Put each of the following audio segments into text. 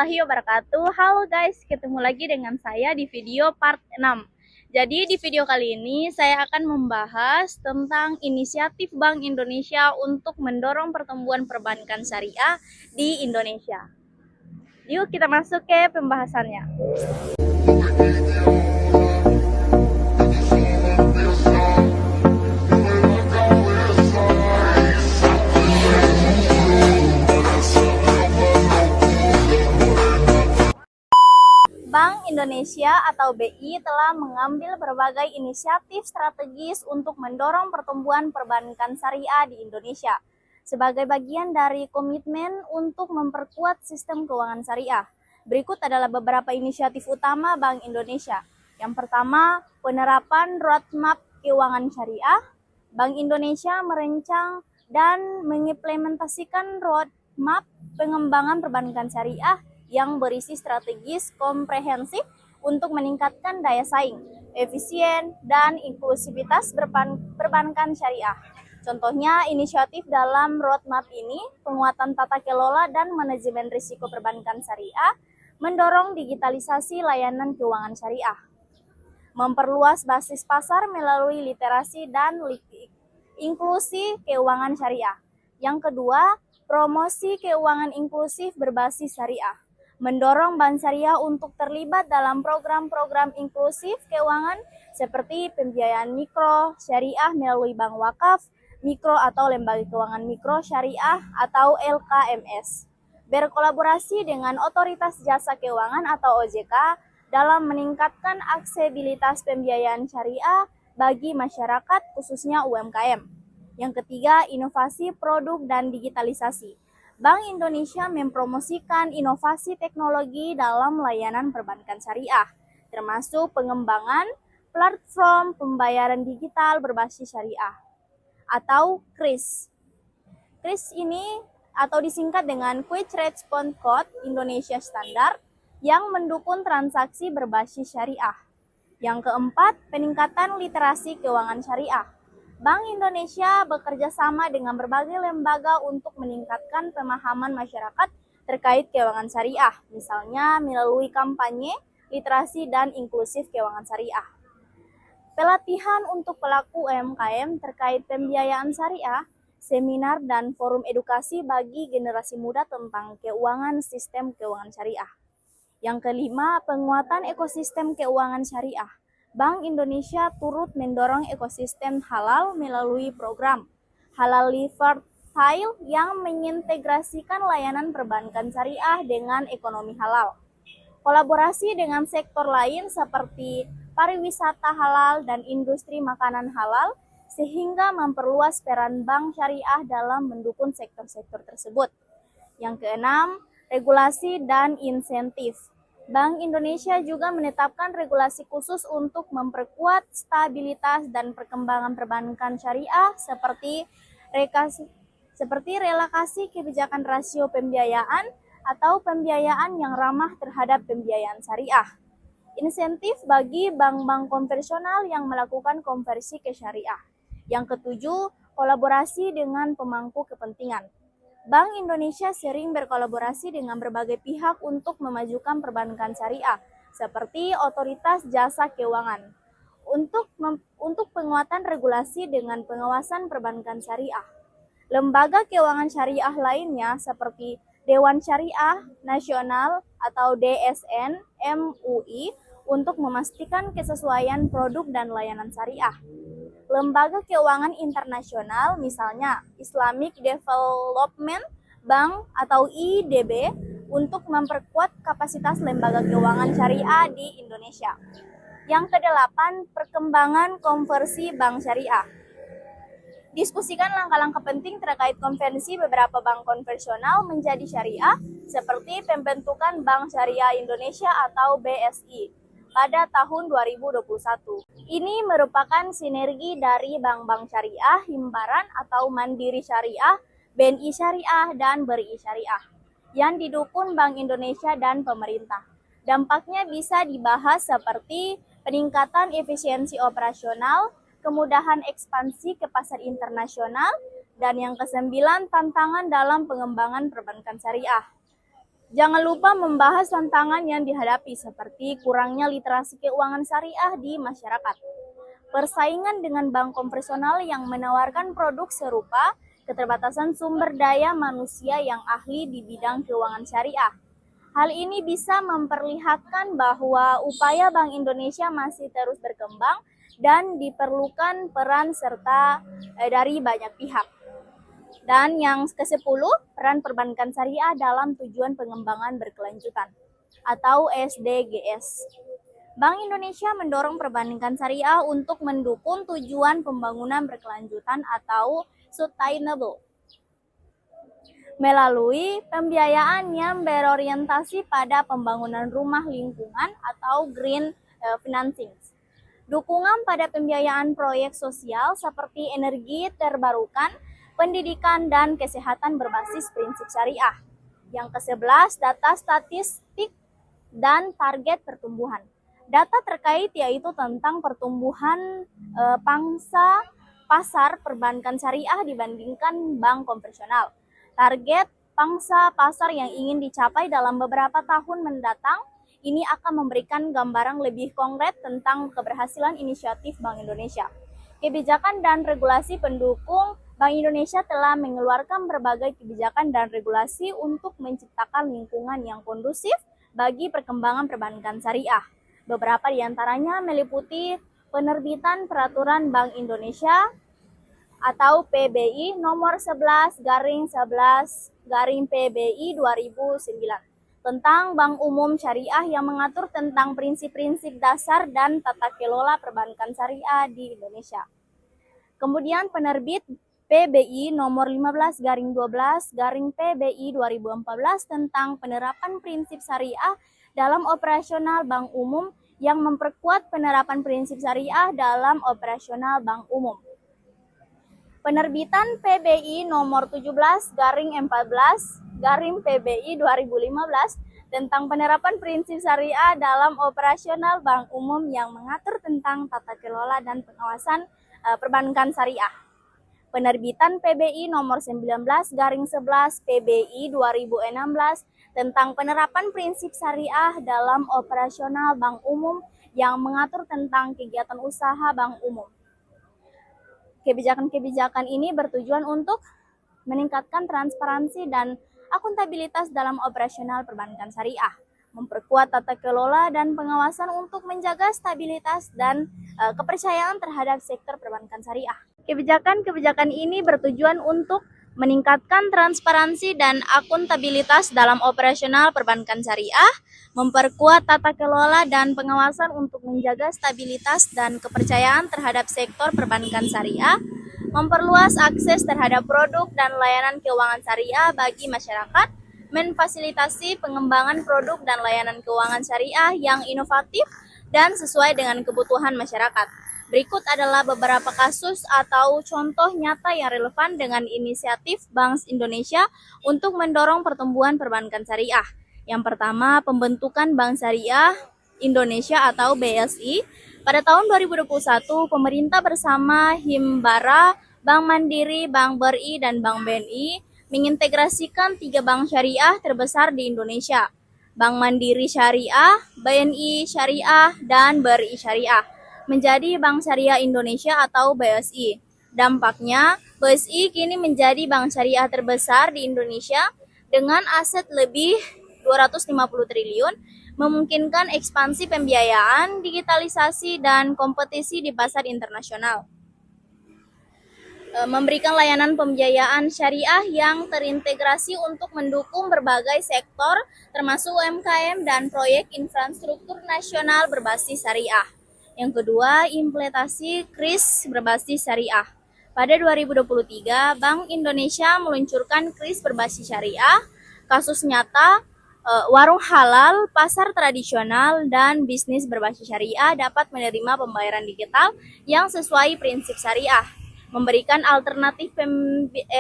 warahmatullahi wabarakatuh. Halo guys, ketemu lagi dengan saya di video part 6. Jadi di video kali ini saya akan membahas tentang inisiatif Bank Indonesia untuk mendorong pertumbuhan perbankan syariah di Indonesia. Yuk kita masuk ke pembahasannya. Bank Indonesia atau BI telah mengambil berbagai inisiatif strategis untuk mendorong pertumbuhan perbankan syariah di Indonesia sebagai bagian dari komitmen untuk memperkuat sistem keuangan syariah. Berikut adalah beberapa inisiatif utama Bank Indonesia. Yang pertama, penerapan roadmap keuangan syariah. Bank Indonesia merancang dan mengimplementasikan roadmap pengembangan perbankan syariah yang berisi strategis komprehensif untuk meningkatkan daya saing, efisien, dan inklusivitas perbankan syariah. Contohnya, inisiatif dalam roadmap ini, penguatan tata kelola dan manajemen risiko perbankan syariah, mendorong digitalisasi layanan keuangan syariah, memperluas basis pasar melalui literasi dan inklusi keuangan syariah. Yang kedua, promosi keuangan inklusif berbasis syariah, mendorong bank syariah untuk terlibat dalam program-program inklusif keuangan seperti pembiayaan mikro syariah melalui bank wakaf, mikro atau lembaga keuangan mikro syariah atau LKMS. Berkolaborasi dengan Otoritas Jasa Keuangan atau OJK dalam meningkatkan aksesibilitas pembiayaan syariah bagi masyarakat khususnya UMKM. Yang ketiga, inovasi produk dan digitalisasi. Bank Indonesia mempromosikan inovasi teknologi dalam layanan perbankan syariah, termasuk pengembangan platform pembayaran digital berbasis syariah atau KRIS. KRIS ini atau disingkat dengan Quick Response Code Indonesia Standard yang mendukung transaksi berbasis syariah. Yang keempat, peningkatan literasi keuangan syariah. Bank Indonesia bekerja sama dengan berbagai lembaga untuk meningkatkan pemahaman masyarakat terkait keuangan syariah, misalnya melalui kampanye, literasi, dan inklusif keuangan syariah. Pelatihan untuk pelaku UMKM terkait pembiayaan syariah, seminar dan forum edukasi bagi generasi muda tentang keuangan sistem keuangan syariah. Yang kelima, penguatan ekosistem keuangan syariah. Bank Indonesia turut mendorong ekosistem halal melalui program Halal Lifestyle yang mengintegrasikan layanan perbankan syariah dengan ekonomi halal. Kolaborasi dengan sektor lain seperti pariwisata halal dan industri makanan halal sehingga memperluas peran bank syariah dalam mendukung sektor-sektor tersebut. Yang keenam, regulasi dan insentif. Bank Indonesia juga menetapkan regulasi khusus untuk memperkuat stabilitas dan perkembangan perbankan syariah seperti relokasi kebijakan rasio pembiayaan atau pembiayaan yang ramah terhadap pembiayaan syariah. Insentif bagi bank-bank konvensional yang melakukan konversi ke syariah. Yang ketujuh, kolaborasi dengan pemangku kepentingan. Bank Indonesia sering berkolaborasi dengan berbagai pihak untuk memajukan perbankan syariah, seperti Otoritas Jasa Keuangan, untuk penguatan regulasi dengan pengawasan perbankan syariah. Lembaga keuangan syariah lainnya seperti Dewan Syariah Nasional atau DSN MUI untuk memastikan kesesuaian produk dan layanan syariah. Lembaga keuangan internasional misalnya Islamic Development Bank atau IDB untuk memperkuat kapasitas lembaga keuangan syariah di Indonesia. Yang kedelapan, perkembangan konversi bank syariah. Diskusikan langkah-langkah penting terkait konversi beberapa bank konvensional menjadi syariah seperti pembentukan Bank Syariah Indonesia atau BSI pada tahun 2021. Ini merupakan sinergi dari bank-bank syariah, himbaran atau mandiri syariah, BNI Syariah, dan BRI Syariah yang didukung Bank Indonesia dan pemerintah. Dampaknya bisa dibahas seperti peningkatan efisiensi operasional, kemudahan ekspansi ke pasar internasional, dan yang kesembilan, tantangan dalam pengembangan perbankan syariah. Jangan lupa membahas tantangan yang dihadapi seperti kurangnya literasi keuangan syariah di masyarakat, persaingan dengan bank konvensional yang menawarkan produk serupa, keterbatasan sumber daya manusia yang ahli di bidang keuangan syariah. Hal ini bisa memperlihatkan bahwa upaya Bank Indonesia masih terus berkembang dan diperlukan peran serta dari banyak pihak. Dan yang ke-10, peran perbankan syariah dalam tujuan pengembangan berkelanjutan atau SDGs. Bank Indonesia mendorong perbankan syariah untuk mendukung tujuan pembangunan berkelanjutan atau sustainable melalui pembiayaan yang berorientasi pada pembangunan rumah lingkungan atau green financing. Dukungan pada pembiayaan proyek sosial seperti energi terbarukan, pendidikan, dan kesehatan berbasis prinsip syariah. Yang ke-11, data statistik dan target pertumbuhan. Data terkait yaitu tentang pertumbuhan pangsa pasar perbankan syariah dibandingkan bank konvensional. Target pangsa pasar yang ingin dicapai dalam beberapa tahun mendatang ini akan memberikan gambaran lebih konkret tentang keberhasilan inisiatif Bank Indonesia. Kebijakan dan regulasi pendukung Bank Indonesia telah mengeluarkan berbagai kebijakan dan regulasi untuk menciptakan lingkungan yang kondusif bagi perkembangan perbankan syariah. Beberapa di antaranya meliputi penerbitan Peraturan Bank Indonesia atau PBI nomor 11/11/PBI 2009 tentang Bank Umum Syariah yang mengatur tentang prinsip-prinsip dasar dan tata kelola perbankan syariah di Indonesia. Kemudian penerbit PBI nomor 15/12/PBI 2014 tentang penerapan prinsip syariah dalam operasional bank umum yang memperkuat penerapan prinsip syariah dalam operasional bank umum. Penerbitan PBI nomor 17/14/PBI 2015 tentang penerapan prinsip syariah dalam operasional bank umum yang mengatur tentang tata kelola dan pengawasan perbankan syariah. Penerbitan PBI nomor 19/11/PBI 2016 tentang penerapan prinsip syariah dalam operasional bank umum yang mengatur tentang kegiatan usaha bank umum. Kebijakan-kebijakan ini bertujuan untuk meningkatkan transparansi dan akuntabilitas dalam operasional perbankan syariah, memperkuat tata kelola dan pengawasan untuk menjaga stabilitas dan kepercayaan terhadap sektor perbankan syariah. Kebijakan-kebijakan ini bertujuan untuk meningkatkan transparansi dan akuntabilitas dalam operasional perbankan syariah, memperkuat tata kelola dan pengawasan untuk menjaga stabilitas dan kepercayaan terhadap sektor perbankan syariah, memperluas akses terhadap produk dan layanan keuangan syariah bagi masyarakat, memfasilitasi pengembangan produk dan layanan keuangan syariah yang inovatif dan sesuai dengan kebutuhan masyarakat. Berikut adalah beberapa kasus atau contoh nyata yang relevan dengan inisiatif Bank Indonesia untuk mendorong pertumbuhan perbankan syariah. Yang pertama, pembentukan Bank Syariah Indonesia atau BSI. Pada tahun 2021, pemerintah bersama Himbara, Bank Mandiri, Bank BRI, dan Bank BNI mengintegrasikan 3 bank syariah terbesar di Indonesia, Bank Mandiri Syariah, BNI Syariah, dan BRI Syariah, menjadi Bank Syariah Indonesia atau BSI. Dampaknya, BSI kini menjadi bank syariah terbesar di Indonesia dengan aset lebih 250 triliun, memungkinkan ekspansi pembiayaan, digitalisasi, dan kompetisi di pasar internasional. Memberikan layanan pembiayaan syariah yang terintegrasi untuk mendukung berbagai sektor, termasuk UMKM dan proyek infrastruktur nasional berbasis syariah. Yang kedua, implementasi KRIS berbasis syariah. Pada 2023, Bank Indonesia meluncurkan KRIS berbasis syariah, kasus nyata, warung halal, pasar tradisional, dan bisnis berbasis syariah dapat menerima pembayaran digital yang sesuai prinsip syariah, memberikan alternatif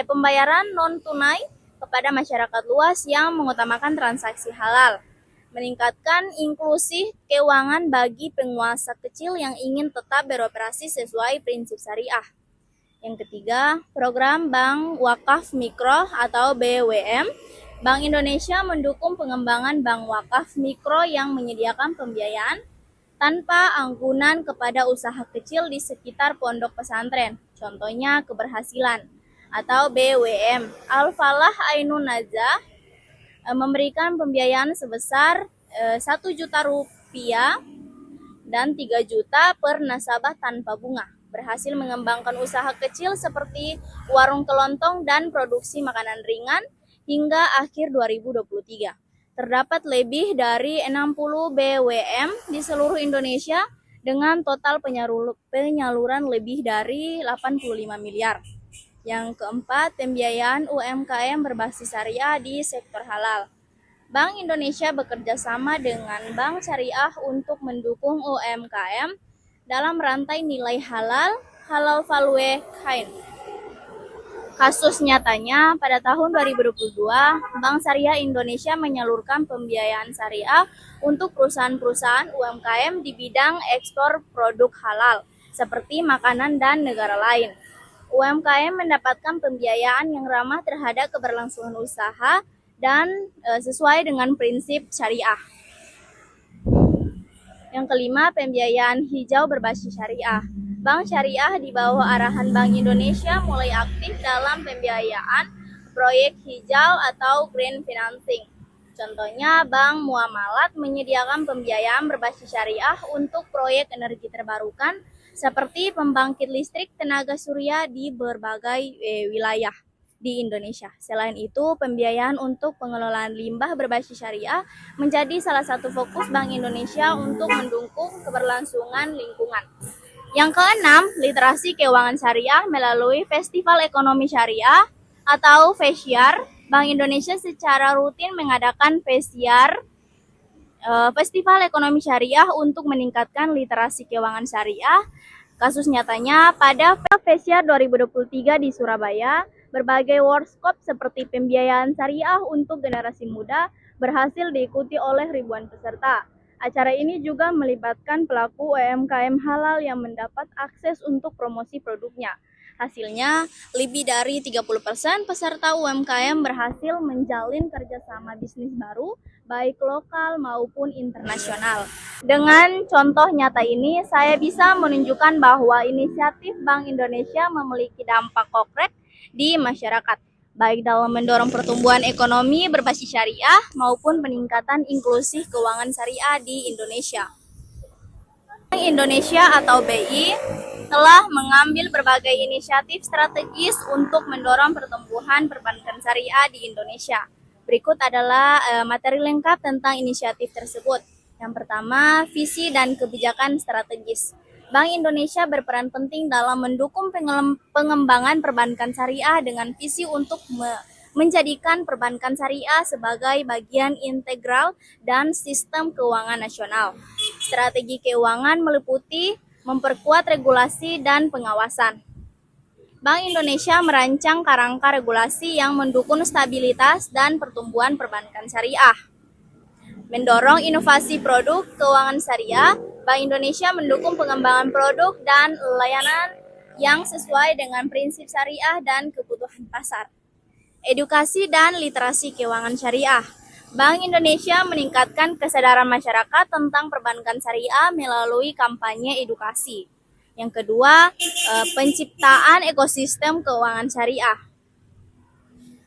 pembayaran non-tunai kepada masyarakat luas yang mengutamakan transaksi halal, meningkatkan inklusi keuangan bagi pengusaha kecil yang ingin tetap beroperasi sesuai prinsip syariah. Yang ketiga, program Bank Wakaf Mikro atau BWM. Bank Indonesia mendukung pengembangan bank wakaf mikro yang menyediakan pembiayaan tanpa anggunan kepada usaha kecil di sekitar pondok pesantren, contohnya keberhasilan atau BWM. Al-Falah Ainun Najah memberikan pembiayaan sebesar 1 juta rupiah dan 3 juta per nasabah tanpa bunga. Berhasil mengembangkan usaha kecil seperti warung kelontong dan produksi makanan ringan hingga akhir 2023. Terdapat lebih dari 60 BWM di seluruh Indonesia dengan total penyaluran lebih dari 85 miliar. Yang keempat, pembiayaan UMKM berbasis syariah di sektor halal. Bank Indonesia bekerja sama dengan Bank Syariah untuk mendukung UMKM dalam rantai nilai halal value chain. Kasus nyatanya, pada tahun 2022, Bank Syariah Indonesia menyalurkan pembiayaan syariah untuk perusahaan-perusahaan UMKM di bidang ekspor produk halal, seperti makanan dan negara lain. UMKM mendapatkan pembiayaan yang ramah terhadap keberlangsungan usaha dan sesuai dengan prinsip syariah. Yang kelima, pembiayaan hijau berbasis syariah. Bank Syariah di bawah arahan Bank Indonesia mulai aktif dalam pembiayaan proyek hijau atau green financing. Contohnya, Bank Muamalat menyediakan pembiayaan berbasis syariah untuk proyek energi terbarukan seperti pembangkit listrik tenaga surya di berbagai wilayah di Indonesia. Selain itu, pembiayaan untuk pengelolaan limbah berbasis syariah menjadi salah satu fokus Bank Indonesia untuk mendukung keberlangsungan lingkungan. Yang keenam, literasi keuangan syariah melalui Festival Ekonomi Syariah atau FESYAR. Bank Indonesia secara rutin mengadakan FESYAR, Festival Ekonomi Syariah untuk meningkatkan literasi keuangan syariah. Kasus nyatanya, pada FESYAR 2023 di Surabaya, berbagai workshop seperti pembiayaan syariah untuk generasi muda berhasil diikuti oleh ribuan peserta. Acara ini juga melibatkan pelaku UMKM halal yang mendapat akses untuk promosi produknya. Hasilnya, lebih dari 30% peserta UMKM berhasil menjalin kerjasama bisnis baru, baik lokal maupun internasional. Dengan contoh nyata ini, saya bisa menunjukkan bahwa inisiatif Bank Indonesia memiliki dampak konkret di masyarakat, baik dalam mendorong pertumbuhan ekonomi berbasis syariah maupun peningkatan inklusi keuangan syariah di Indonesia. Bank Indonesia atau BI telah mengambil berbagai inisiatif strategis untuk mendorong pertumbuhan perbankan syariah di Indonesia. Berikut adalah materi lengkap tentang inisiatif tersebut. Yang pertama, visi dan kebijakan strategis. Bank Indonesia berperan penting dalam mendukung pengembangan perbankan syariah dengan visi untuk menjadikan perbankan syariah sebagai bagian integral dan sistem keuangan nasional. Strategi keuangan meliputi memperkuat regulasi dan pengawasan. Bank Indonesia merancang kerangka regulasi yang mendukung stabilitas dan pertumbuhan perbankan syariah. Mendorong inovasi produk keuangan syariah, Bank Indonesia mendukung pengembangan produk dan layanan yang sesuai dengan prinsip syariah dan kebutuhan pasar. Edukasi dan literasi keuangan syariah. Bank Indonesia meningkatkan kesadaran masyarakat tentang perbankan syariah melalui kampanye edukasi. Yang kedua, penciptaan ekosistem keuangan syariah.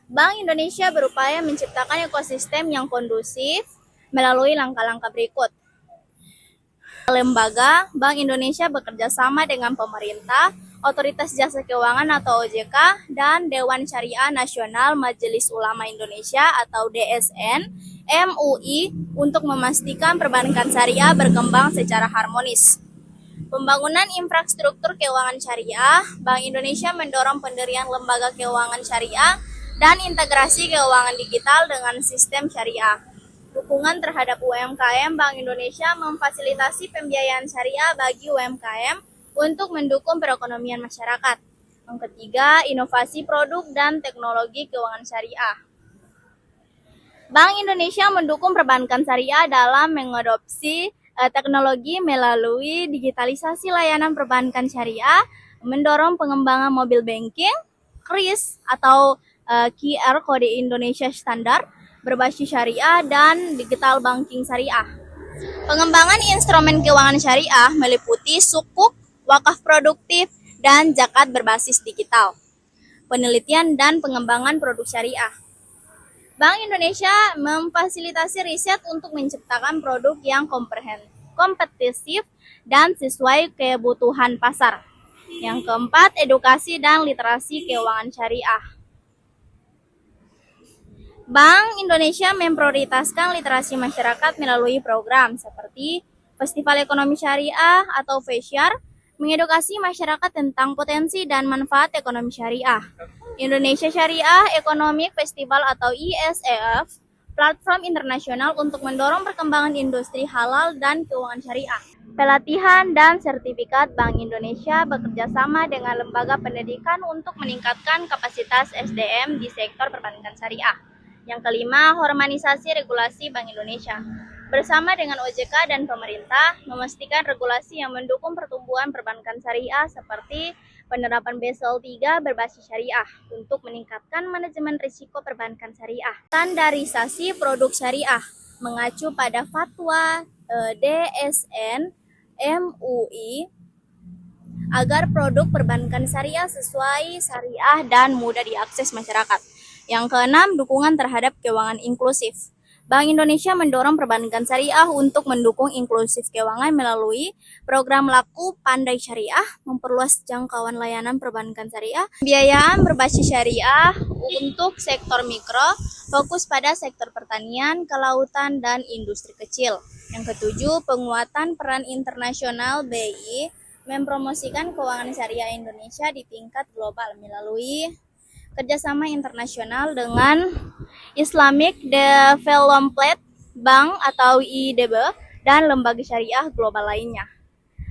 Bank Indonesia berupaya menciptakan ekosistem yang kondusif melalui langkah-langkah berikut. Lembaga, Bank Indonesia bekerja sama dengan pemerintah, Otoritas Jasa Keuangan atau OJK, dan Dewan Syariah Nasional Majelis Ulama Indonesia atau DSN, MUI untuk memastikan perbankan syariah berkembang secara harmonis. Pembangunan infrastruktur keuangan syariah, Bank Indonesia mendorong pendirian lembaga keuangan syariah dan integrasi keuangan digital dengan sistem syariah. Dukungan terhadap UMKM, Bank Indonesia memfasilitasi pembiayaan syariah bagi UMKM untuk mendukung perekonomian masyarakat. Yang ketiga, inovasi produk dan teknologi keuangan syariah. Bank Indonesia mendukung perbankan syariah dalam mengadopsi teknologi melalui digitalisasi layanan perbankan syariah, mendorong pengembangan mobile banking, KRIS atau QR Kode Indonesia Standar, berbasis syariah, dan digital banking syariah. Pengembangan instrumen keuangan syariah meliputi sukuk, wakaf produktif, dan zakat berbasis digital. Penelitian dan pengembangan produk syariah. Bank Indonesia memfasilitasi riset untuk menciptakan produk yang kompetitif dan sesuai kebutuhan pasar. Yang keempat, edukasi dan literasi keuangan syariah. Bank Indonesia memprioritaskan literasi masyarakat melalui program seperti Festival Ekonomi Syariah atau FESYAR, mengedukasi masyarakat tentang potensi dan manfaat ekonomi syariah. Indonesia Syariah Economic Festival atau ISEF, platform internasional untuk mendorong perkembangan industri halal dan keuangan syariah. Pelatihan dan sertifikat Bank Indonesia bekerjasama dengan lembaga pendidikan untuk meningkatkan kapasitas SDM di sektor perbankan syariah. Yang kelima, harmonisasi regulasi Bank Indonesia. Bersama dengan OJK dan pemerintah, memastikan regulasi yang mendukung pertumbuhan perbankan syariah seperti penerapan Basel III berbasis syariah untuk meningkatkan manajemen risiko perbankan syariah. Standarisasi produk syariah mengacu pada fatwa DSN MUI agar produk perbankan syariah sesuai syariah dan mudah diakses masyarakat. Yang keenam, dukungan terhadap keuangan inklusif. Bank Indonesia mendorong perbankan syariah untuk mendukung inklusif keuangan melalui program Laku Pandai Syariah, memperluas jangkauan layanan perbankan syariah, pembiayaan berbasis syariah untuk sektor mikro, fokus pada sektor pertanian, kelautan, dan industri kecil. Yang ketujuh, penguatan peran internasional BI mempromosikan keuangan syariah Indonesia di tingkat global melalui kerjasama internasional dengan Islamic Development Bank atau IDB dan lembaga syariah global lainnya.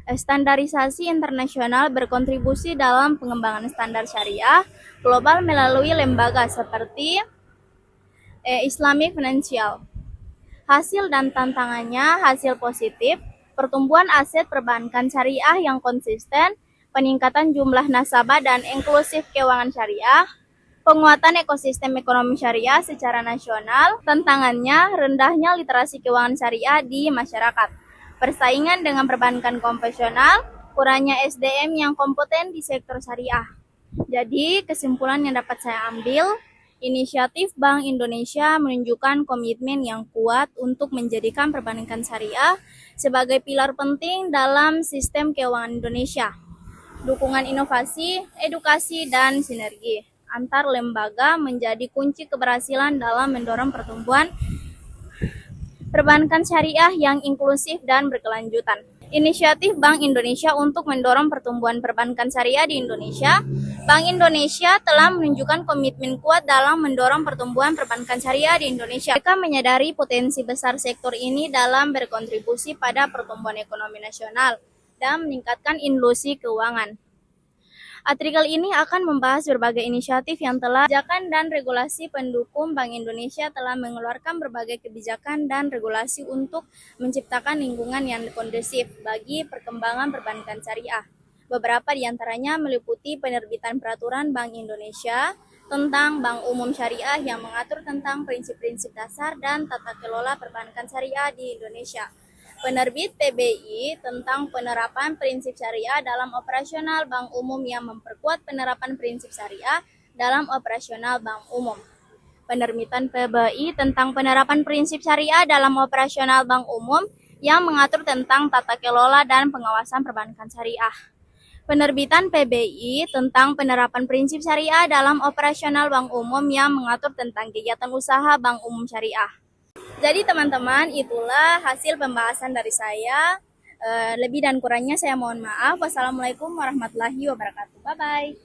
Standarisasi internasional berkontribusi dalam pengembangan standar syariah global melalui lembaga seperti Islamic Financial. Hasil dan tantangannya, hasil positif, pertumbuhan aset perbankan syariah yang konsisten, peningkatan jumlah nasabah dan inklusif keuangan syariah, penguatan ekosistem ekonomi syariah secara nasional, tantangannya rendahnya literasi keuangan syariah di masyarakat, persaingan dengan perbankan konvensional, kurangnya SDM yang kompeten di sektor syariah. Jadi, kesimpulan yang dapat saya ambil, inisiatif Bank Indonesia menunjukkan komitmen yang kuat untuk menjadikan perbankan syariah sebagai pilar penting dalam sistem keuangan Indonesia. Dukungan inovasi, edukasi, dan sinergi antar lembaga menjadi kunci keberhasilan dalam mendorong pertumbuhan perbankan syariah yang inklusif dan berkelanjutan. Inisiatif Bank Indonesia untuk mendorong pertumbuhan perbankan syariah di Indonesia. Bank Indonesia telah menunjukkan komitmen kuat dalam mendorong pertumbuhan perbankan syariah di Indonesia. Mereka menyadari potensi besar sektor ini dalam berkontribusi pada pertumbuhan ekonomi nasional dan meningkatkan inklusi keuangan. Artikel ini akan membahas berbagai inisiatif yang telah kebijakan dan regulasi pendukung. Bank Indonesia telah mengeluarkan berbagai kebijakan dan regulasi untuk menciptakan lingkungan yang kondusif bagi perkembangan perbankan syariah. Beberapa di antaranya meliputi penerbitan peraturan Bank Indonesia tentang Bank Umum Syariah yang mengatur tentang prinsip-prinsip dasar dan tata kelola perbankan syariah di Indonesia. Penerbit PBI tentang penerapan prinsip syariah dalam operasional bank umum yang memperkuat penerapan prinsip syariah dalam operasional bank umum. Penerbitan PBI tentang penerapan prinsip syariah dalam operasional bank umum yang mengatur tentang tata kelola dan pengawasan perbankan syariah. Penerbitan PBI tentang penerapan prinsip syariah dalam operasional bank umum yang mengatur tentang kegiatan usaha bank umum syariah. Jadi teman-teman, itulah hasil pembahasan dari saya. Lebih dan kurangnya saya mohon maaf. Wassalamualaikum warahmatullahi wabarakatuh. Bye-bye.